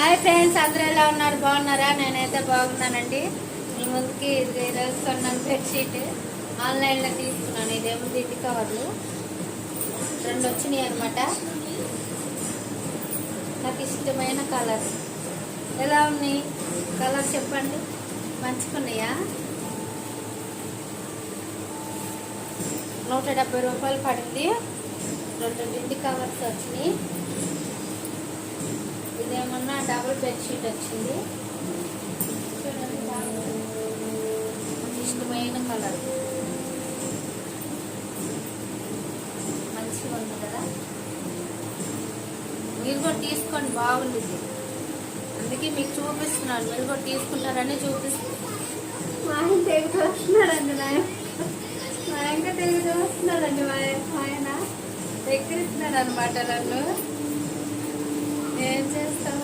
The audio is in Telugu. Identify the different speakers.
Speaker 1: హాయ్ ఫ్రెండ్స్, అందరూ ఎలా ఉన్నారు? బాగున్నారా? నేనైతే బాగున్నానండి. మీ ముందుకి ఈరోజు కొన్నాను బెడ్షీట్. ఆన్లైన్లో తీసుకున్నాను. ఇదేమో దిండి కవర్లు 2 వచ్చినాయి అనమాట. నాకు ఇష్టమైన కలర్. ఎలా ఉన్నాయి కలర్ చెప్పండి? మంచిగున్నాయా? 170 రూపాయలు పడింది. 2 దిండి కవర్స్ వచ్చినాయి. ఇదేమన్నా డబుల్ బెడ్షీట్ వచ్చింది. చూడండి, నాకు ఇష్టమైన కలర్. మంచిగా ఉంది కదా? మీరు కూడా తీసుకోండి, బాగుంది. అందుకే మీకు చూపిస్తున్నాను. మీరు కూడా తీసుకుంటారని చూపిస్తున్నాను. మా ఆయన తెలుగు చూస్తున్నాడండి. మా ఆయన తెలుగు చూస్తున్నాడండి. మా ఆయన దగ్గరిస్తున్నాడు అనమాట. నన్ను ఏం చేస్తాం.